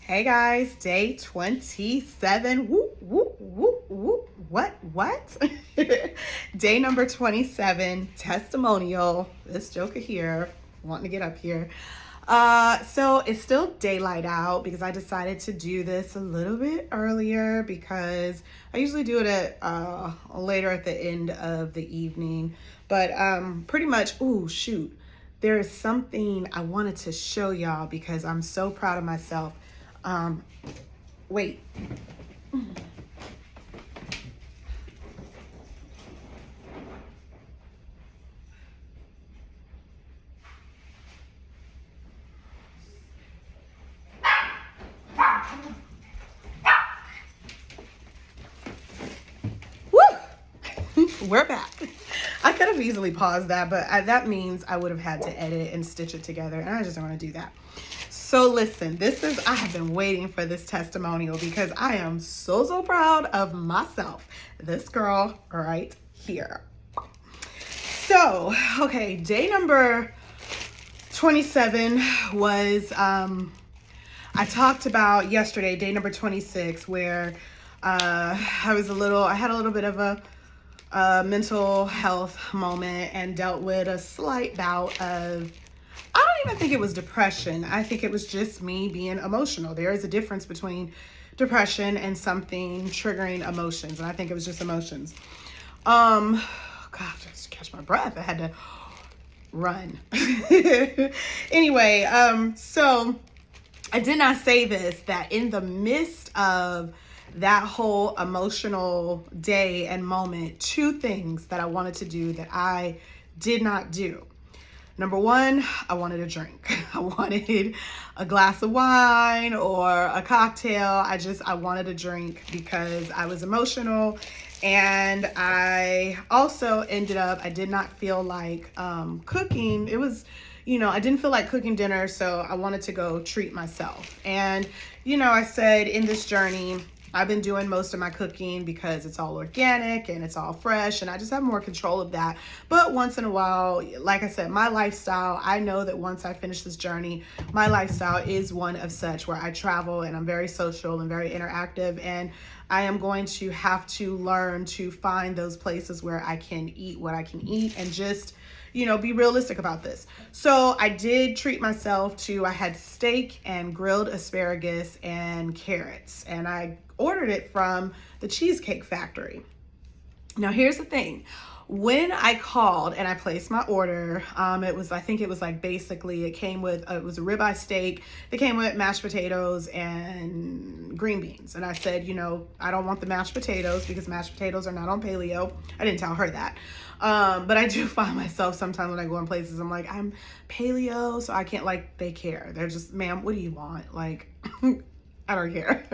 Hey guys, day 27. Woo, woo, woo, woo. What? Day number 27, testimonial. This joker here, wanting to get up here. So it's still daylight out because I decided to do this a little bit earlier because I usually do it at later at the end of the evening. But pretty much, there is something I wanted to show y'all because I'm so proud of myself. Wait. Woo! We're back. I could have easily paused that, but that means I would have had to edit and stitch it together, and I just don't want to do that. So listen, I have been waiting for this testimonial because I am so proud of myself. This girl right here. So, okay, day number 27 was, I talked about yesterday, day number 26, where I had a little bit of a mental health moment and dealt with a slight bout of, I don't even think it was depression. I think it was just me being emotional. There is a difference between depression and something triggering emotions. And I think it was just emotions. God, just catch my breath. I had to run. Anyway, so I did not say this, that in the midst of that whole emotional day and moment, two things that I wanted to do that I did not do. Number one, I wanted a drink. I wanted a glass of wine or a cocktail. I wanted a drink because I was emotional. And I also I did not feel like cooking. It was, I didn't feel like cooking dinner, so I wanted to go treat myself. And, I said in this journey, I've been doing most of my cooking because it's all organic and it's all fresh and I just have more control of that. But once in a while, like I said, my lifestyle, I know that once I finish this journey, my lifestyle is one of such where I travel and I'm very social and very interactive, and I am going to have to learn to find those places where I can eat what I can eat and just be realistic about this. So I did treat myself to, I had steak and grilled asparagus and carrots, and I ordered it from the Cheesecake Factory. Now here's the thing. When I called and I placed my order, it was a ribeye steak. It came with mashed potatoes and green beans. And I said, I don't want the mashed potatoes because mashed potatoes are not on paleo. I didn't tell her that. But I do find myself sometimes when I go in places, I'm like, I'm paleo, so I can't, they care. They're just, ma'am, what do you want? I don't care.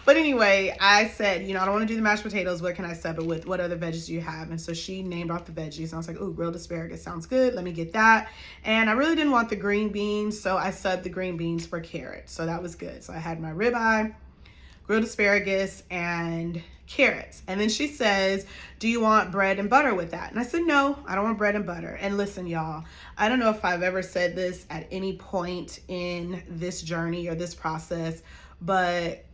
But anyway, I said, I don't want to do the mashed potatoes. What can I sub it with? What other veggies do you have? And so she named off the veggies. And I was like, oh, grilled asparagus sounds good. Let me get that. And I really didn't want the green beans, so I subbed the green beans for carrots. So that was good. So I had my ribeye, grilled asparagus, and carrots. And then she says, do you want bread and butter with that? And I said, no, I don't want bread and butter. And listen, y'all, I don't know if I've ever said this at any point in this journey or this process, but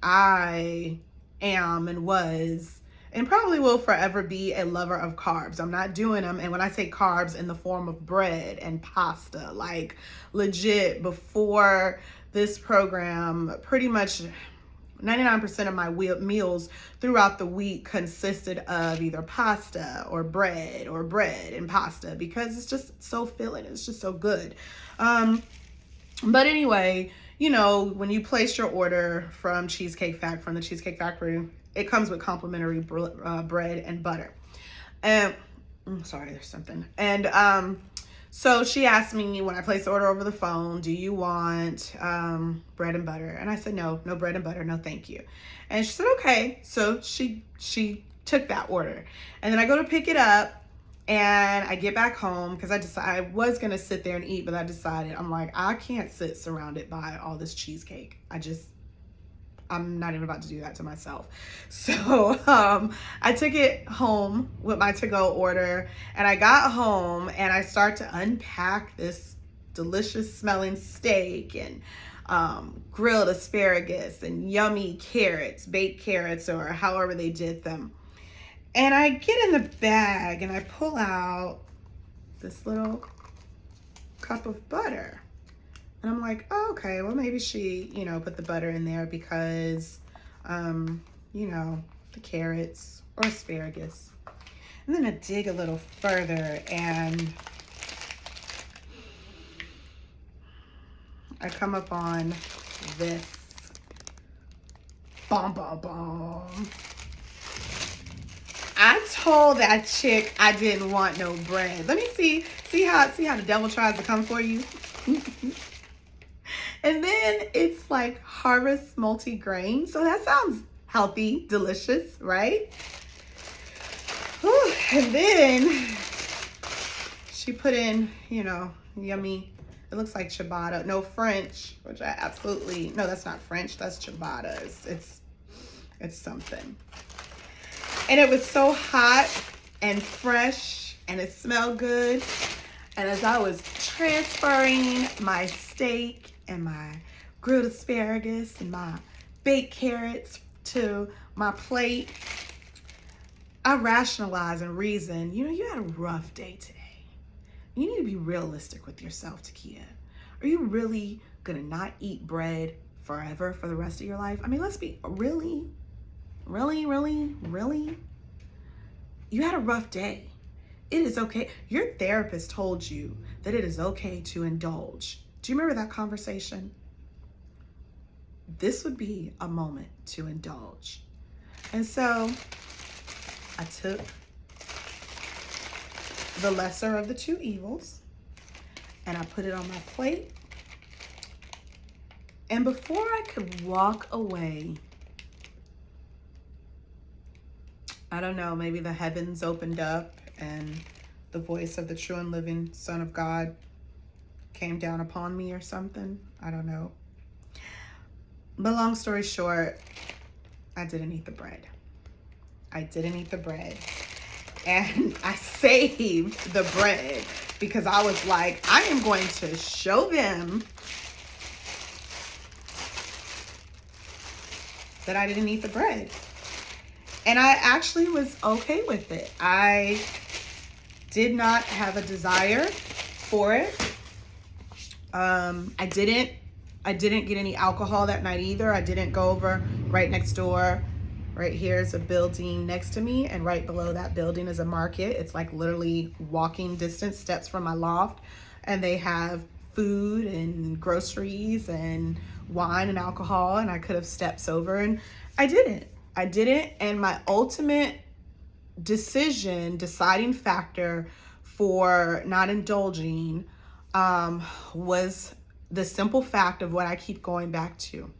I am and was and probably will forever be a lover of carbs. I'm not doing them. And when I say carbs, in the form of bread and pasta, legit, before this program, pretty much 99% of my meals throughout the week consisted of either pasta or bread and pasta because it's just so filling. It's just so good. But anyway, when you place your order from the Cheesecake Factory, it comes with complimentary bread and butter. And sorry, there's something. And so she asked me when I placed the order over the phone, do you want bread and butter? And I said, no bread and butter, no thank you. And she said, okay. So she took that order. And then I go to pick it up. And I get back home because I was going to sit there and eat, but I decided, I'm like, I can't sit surrounded by all this cheesecake. I'm not even about to do that to myself. So I took it home with my to-go order, and I got home and I start to unpack this delicious smelling steak and grilled asparagus and yummy carrots, baked carrots, or however they did them. And I get in the bag and I pull out this little cup of butter. And I'm like, oh, okay, well, maybe she, put the butter in there because, the carrots or asparagus. And then I dig a little further and I come up on this. Bomb, bomb, bomb. I told that chick I didn't want no bread. Let me see how the devil tries to come for you. And then it's like Harvest multi-grain. So that sounds healthy, delicious, right? Whew. And then she put in, yummy, it looks like ciabatta. No, French, which I absolutely, no, that's not French, that's ciabatta. It's something. And it was so hot and fresh and it smelled good. And as I was transferring my steak and my grilled asparagus and my baked carrots to my plate, I rationalized and reasoned, you had a rough day today. You need to be realistic with yourself, Takia. Are you really gonna not eat bread forever for the rest of your life? I mean, let's be really? You had a rough day. It is okay. Your therapist told you that it is okay to indulge. Do you remember that conversation? This would be a moment to indulge. And so I took the lesser of the two evils and I put it on my plate. And before I could walk away, I don't know, maybe the heavens opened up and the voice of the true and living Son of God came down upon me or something. I don't know. But long story short, I didn't eat the bread. I didn't eat the bread. And I saved the bread because I was like, I am going to show them that I didn't eat the bread. And I actually was okay with it. I did not have a desire for it. I didn't get any alcohol that night either. I didn't go over right next door. Right here is a building next to me, and right below that building is a market. It's like literally walking distance, steps from my loft, and they have food and groceries and wine and alcohol, and I could have steps over, and I didn't. And my ultimate deciding factor for not indulging was the simple fact of what I keep going back to.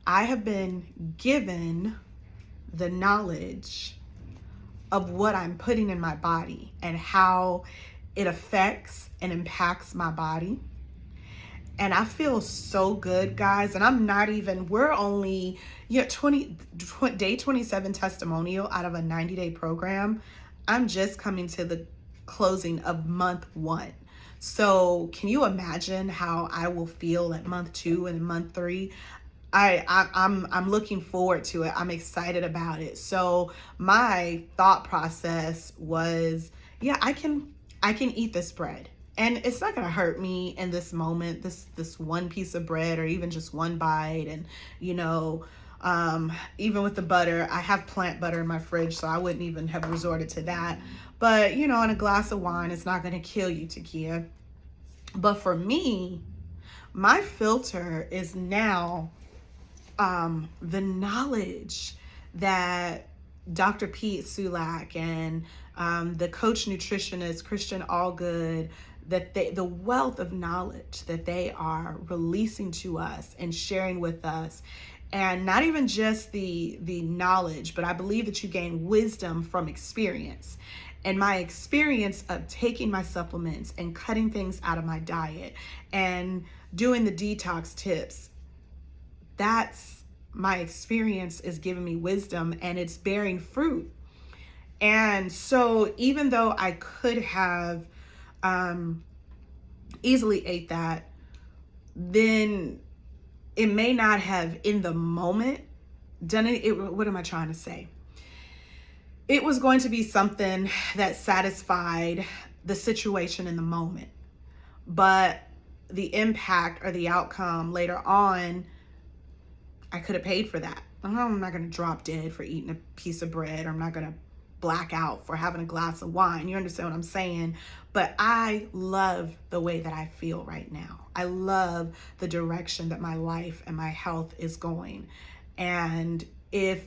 I have been given the knowledge of what I'm putting in my body and how it affects and impacts my body. And I feel so good, guys. And I'm not even, we're only day 27 testimonial out of a 90-day program. I'm just coming to the closing of month 1. So can you imagine how I will feel at month 2 and month 3? I'm looking forward to it. I'm excited about it. So my thought process was, yeah, I can eat this bread. And it's not going to hurt me in this moment, this one piece of bread or even just one bite. And, even with the butter, I have plant butter in my fridge, so I wouldn't even have resorted to that. But, in a glass of wine, it's not going to kill you, Takia. But for me, my filter is now the knowledge that Dr. Pete Sulak and the coach nutritionist Christian Allgood, that the wealth of knowledge that they are releasing to us and sharing with us. And not even just the knowledge, but I believe that you gain wisdom from experience. And my experience of taking my supplements and cutting things out of my diet and doing the detox tips, that's my experience is giving me wisdom and it's bearing fruit. And so even though I could have easily ate that, then it may not have in the moment done it. What am I trying to say? It was going to be something that satisfied the situation in the moment, but the impact or the outcome later on, I could have paid for that. I'm not going to drop dead for eating a piece of bread, or I'm not going to black out for having a glass of wine. You understand what I'm saying? But I love the way that I feel right now. I love the direction that my life and my health is going. And if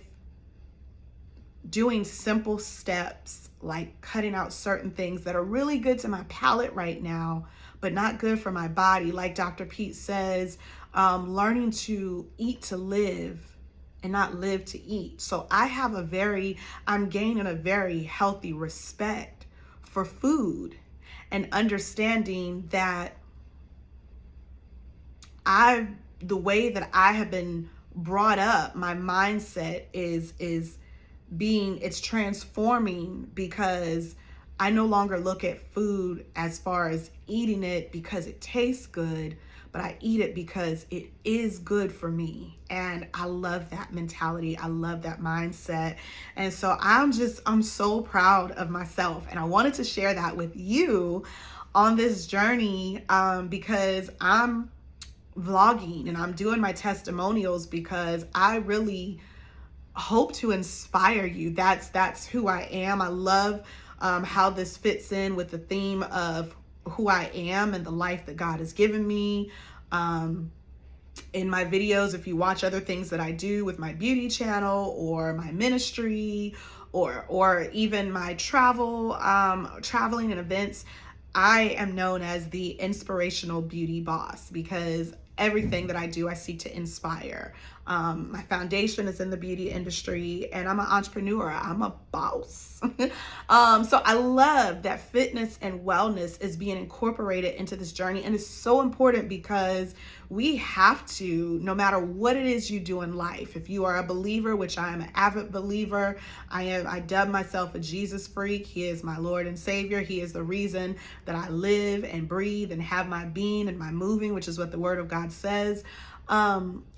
doing simple steps like cutting out certain things that are really good to my palate right now, but not good for my body, like Dr. Pete says, learning to eat to live and not live to eat. So I'm gaining a very healthy respect for food, and understanding that the way that I have been brought up, my mindset it's transforming, because I no longer look at food as far as eating it because it tastes good, but I eat it because it is good for me. And I love that mentality. I love that mindset. And so I'm so proud of myself. And I wanted to share that with you on this journey, because I'm vlogging and I'm doing my testimonials because I really hope to inspire you. That's who I am. I love how this fits in with the theme of who I am and the life that God has given me. In my videos, if you watch other things that I do with my beauty channel or my ministry, or even my traveling and events, I am known as the inspirational beauty boss, because everything that I do, I seek to inspire. My foundation is in the beauty industry, and I'm an entrepreneur. I'm a boss. So I love that fitness and wellness is being incorporated into this journey. And it's so important, because we have to, no matter what it is you do in life, if you are a believer, which I am an avid believer, I dub myself a Jesus freak. He is my Lord and Savior. He is the reason that I live and breathe and have my being and my moving, which is what the Word of God says.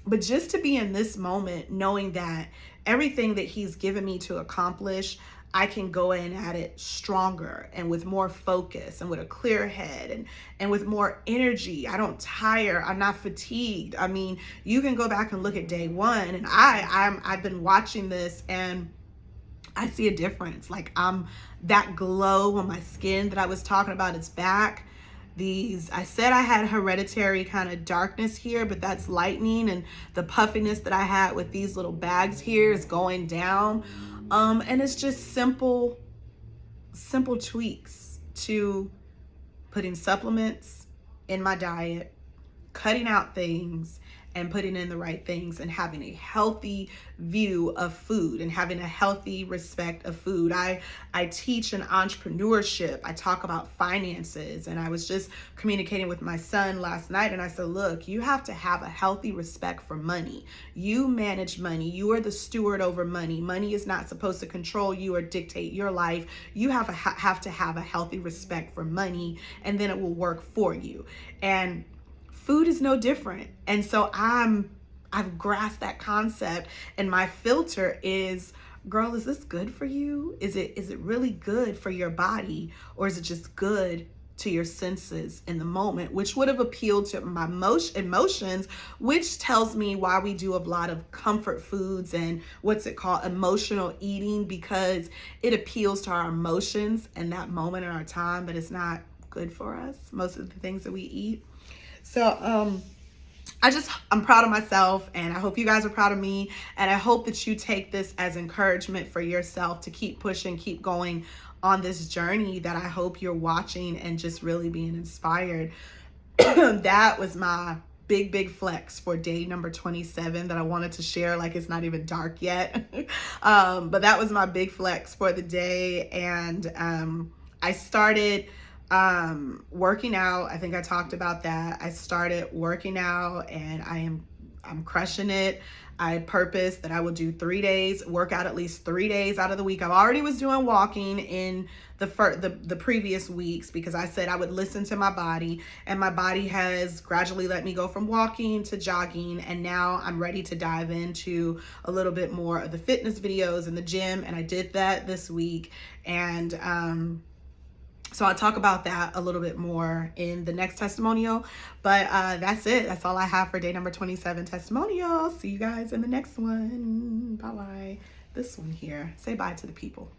But just to be in this moment, knowing that everything that He's given me to accomplish, I can go in at it stronger and with more focus and with a clear head and with more energy. I don't tire. I'm not fatigued. I mean, you can go back and look at day one, and I've been watching this, and I see a difference. Like, that glow on my skin that I was talking about is back. I said I had hereditary kind of darkness here, but that's lightening, and the puffiness that I had with these little bags here is going down. And it's just simple tweaks to putting supplements in my diet, cutting out things, and putting in the right things, and having a healthy view of food and having a healthy respect of food. I teach in entrepreneurship. I talk about finances, and I was just communicating with my son last night, and I said, look, you have to have a healthy respect for money. You manage money. You are the steward over money. Money is not supposed to control you or dictate your life. You have to have a healthy respect for money, and then it will work for you. And food is no different. And so I've grasped that concept, and my filter is, girl, is this good for you? Is it really good for your body, or is it just good to your senses in the moment, which would have appealed to my emotions, which tells me why we do a lot of comfort foods and emotional eating, because it appeals to our emotions in that moment in our time, but it's not good for us, most of the things that we eat. So I'm proud of myself, and I hope you guys are proud of me, and I hope that you take this as encouragement for yourself to keep pushing, keep going on this journey that I hope you're watching and just really being inspired. That was my big flex for day number 27 that I wanted to share. Like, it's not even dark yet. But that was my big flex for the day. And I started working out. I think I talked about that. I started working out, and I'm crushing it. I purposed that I would do 3 days, work out at least 3 days out of the week. I already was doing walking in the previous weeks because I said I would listen to my body, and my body has gradually let me go from walking to jogging, and now I'm ready to dive into a little bit more of the fitness videos in the gym, and I did that this week. And so I'll talk about that a little bit more in the next testimonial. But that's it. That's all I have for day number 27 testimonial. See you guys in the next one. Bye-bye. This one here. Say bye to the people.